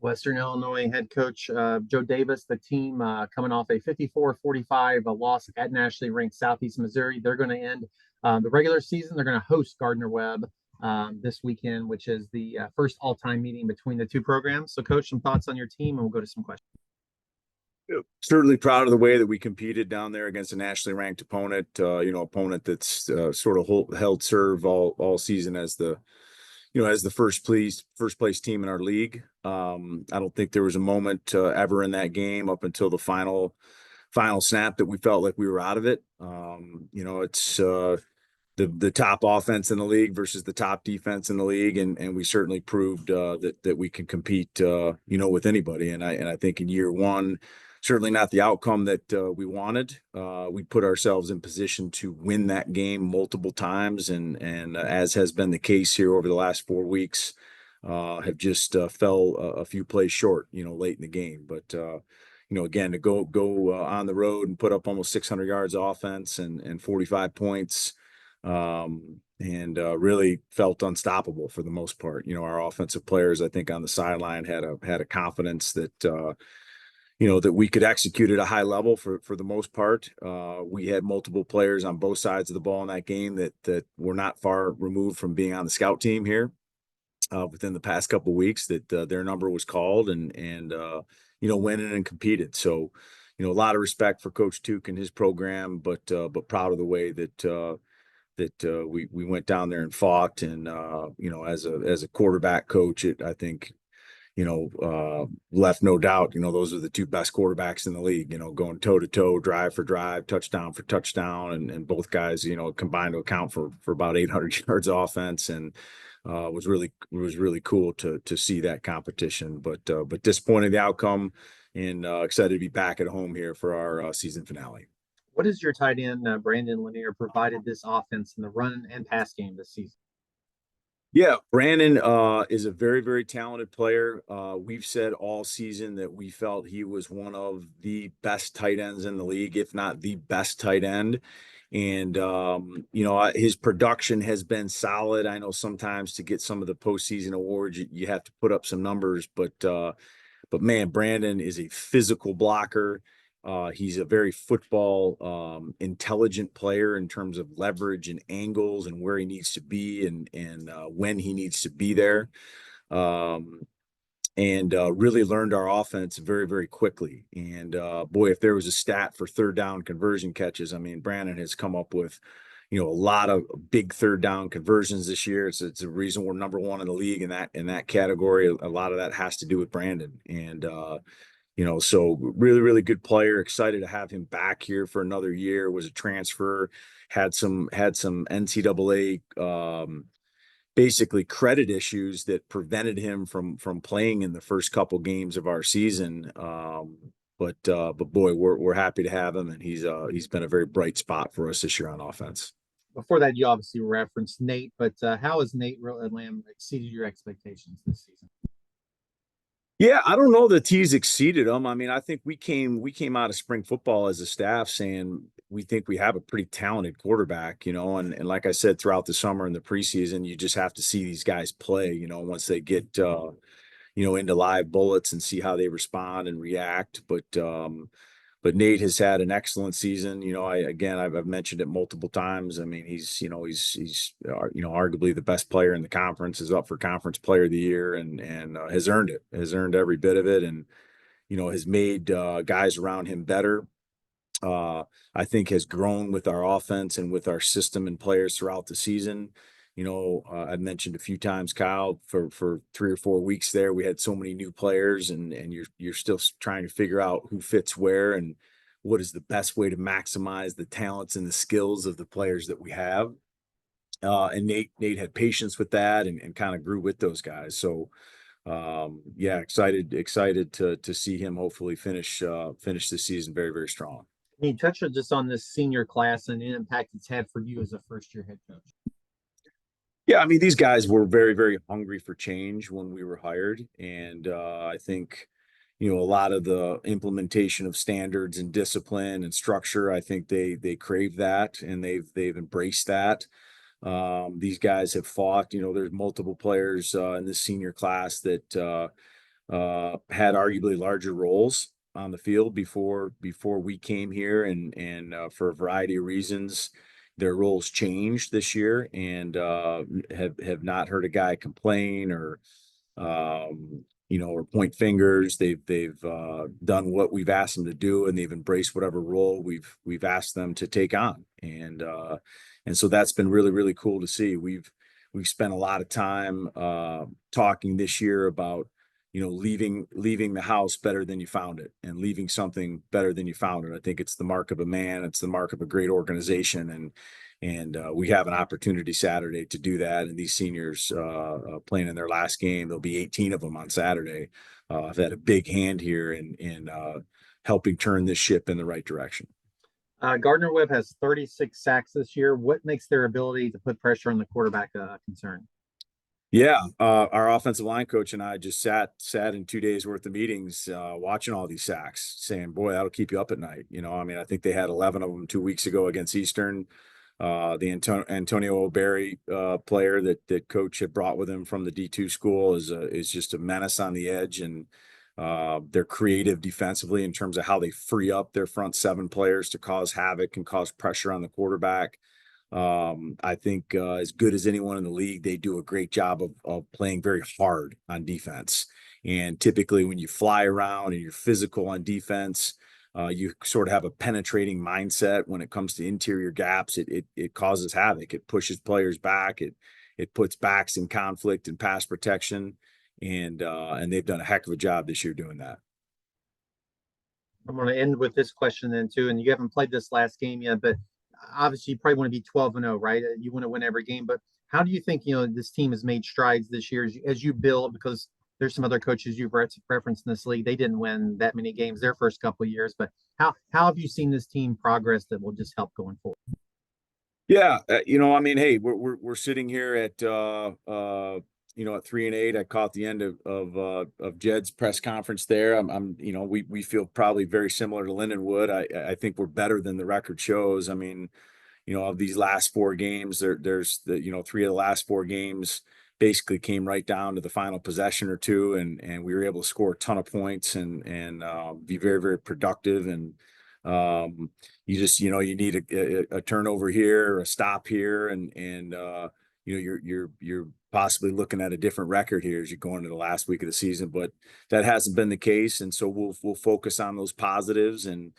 Western Illinois head coach Joe Davis, the team coming off a 54-45 loss at nationally ranked Southeast Missouri. They're going to end the regular season. They're going to host Gardner Webb this weekend, which is the first all-time meeting between the two programs. So, Coach, some thoughts on your team, and we'll go to some questions. Certainly proud of the way that we competed down there against a nationally ranked opponent. Opponent that's sort of held serve all season as the first place team in our league. I don't think there was a moment ever in that game up until the final snap that we felt like we were out of it. It's the top offense in the league versus the top defense in the league, and we certainly proved that we can compete with anybody. And I think in year one, certainly not the outcome that we wanted. We put ourselves in position to win that game multiple times, and as has been the case here over the last 4 weeks, have just fell a few plays short, late in the game. But again, to go on the road and put up almost 600 yards of offense and 45 points, and really felt unstoppable for the most part. Our offensive players, I think, on the sideline had a confidence that that we could execute at a high level for the most part. We had multiple players on both sides of the ball in that game that were not far removed from being on the scout team here within the past couple of weeks, that their number was called and went in and competed. So, a lot of respect for Coach Tuke and his program, but proud of the way that we went down there and fought. And as a quarterback coach, I think left no doubt, those are the two best quarterbacks in the league, going toe to toe, drive for drive, touchdown for touchdown. And both guys, combined to account for about 800 yards of offense, and was really cool to see that competition, but disappointed the outcome, and excited to be back at home here for our season finale. What is your tight end, Brandon Lanier, provided this offense in the run and pass game this season? Yeah, Brandon is a very, very talented player. We've said all season that we felt he was one of the best tight ends in the league, if not the best tight end. And, his production has been solid. I know sometimes to get some of the postseason awards, you have to put up some numbers, but man, Brandon is a physical blocker. He's a very football intelligent player in terms of leverage and angles and where he needs to be and when he needs to be there. And really learned our offense very, very quickly. And boy, if there was a stat for third down conversion catches, I mean, Brandon has come up with a lot of big third down conversions this year. It's a reason we're number one in the league in that category. A lot of that has to do with Brandon. And so really, really good player. Excited to have him back here for another year. Was a transfer, had some NCAA basically credit issues that prevented him from playing in the first couple games of our season. But boy, we're happy to have him, and he's been a very bright spot for us this year on offense. Before that, you obviously referenced Nate, but how has Nate Lamb exceeded your expectations this season? Yeah, I don't know that he's exceeded them. I mean, I think we came out of spring football as a staff saying we think we have a pretty talented quarterback, and like I said, throughout the summer and the preseason, you just have to see these guys play, once they get into live bullets and see how they respond and react. But Nate has had an excellent season. I've mentioned it multiple times. I mean, he's arguably the best player in the conference, is up for conference player of the year, and has earned it, has earned every bit of it, and has made guys around him better. I think has grown with our offense and with our system and players throughout the season. I've mentioned a few times, Kyle, for 3 or 4 weeks there, we had so many new players, and you're still trying to figure out who fits where and what is the best way to maximize the talents and the skills of the players that we have. And Nate had patience with that and kind of grew with those guys. So yeah, excited to see him hopefully finish the season very, very strong. Can you touch just on this senior class and the impact it's had for you as a first-year head coach? Yeah, I mean, these guys were very, very hungry for change when we were hired. And I think, a lot of the implementation of standards and discipline and structure, I think they crave that, and they've embraced that. These guys have fought, there's multiple players in this senior class that had arguably larger roles on the field before we came here, and for a variety of reasons, their roles changed this year, and have not heard a guy complain or or point fingers. They've done what we've asked them to do, and they've embraced whatever role we've asked them to take on, and so that's been really really cool to see. We've spent a lot of time talking this year about leaving the house better than you found it, and leaving something better than you found it. I think it's the mark of a man. It's the mark of a great organization, and we have an opportunity Saturday to do that. And these seniors playing in their last game, there'll be 18 of them on Saturday. Have had a big hand here in helping turn this ship in the right direction. Gardner Webb has 36 sacks this year. What makes their ability to put pressure on the quarterback a concern? Yeah, our offensive line coach and I just sat in 2 days worth of meetings, watching all these sacks, saying, "Boy, that'll keep you up at night." I mean, I think they had 11 of them 2 weeks ago against Eastern. The Antonio O'Berry player that coach had brought with him from the D2 school is just a menace on the edge, and they're creative defensively in terms of how they free up their front seven players to cause havoc and cause pressure on the quarterback. I think as good as anyone in the league, they do a great job of playing very hard on defense. And typically when you fly around and you're physical on defense, you sort of have a penetrating mindset when it comes to interior gaps. It causes havoc. It pushes players back. It puts backs in conflict and pass protection. And they've done a heck of a job this year doing that. I'm going to end with this question then too. And you haven't played this last game yet, but obviously you probably want to be 12-0, right? You want to win every game, but how do you think, this team has made strides this year as you build? Because there's some other coaches you've referenced in this league. They didn't win that many games their first couple of years, but how have you seen this team progress that will just help going forward? Yeah, I mean, hey, we're sitting here at at 3-8. I caught the end of Jed's press conference there. We feel probably very similar to Lindenwood. I think we're better than the record shows. I mean, of these last four games, there's three of the last four games basically came right down to the final possession or two, and we were able to score a ton of points and be very very productive. And you just you need a turnover here, a stop here, and you're possibly looking at a different record here as you go into the last week of the season. But that hasn't been the case, and so we'll focus on those positives and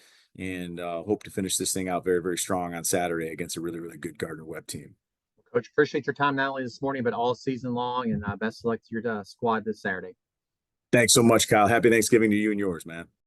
hope to finish this thing out very very strong on Saturday against a really really good Gardner Webb team. Coach, appreciate your time not only this morning but all season long, and best of luck to your squad this Saturday. Thanks so much, Kyle. Happy Thanksgiving to you and yours, man.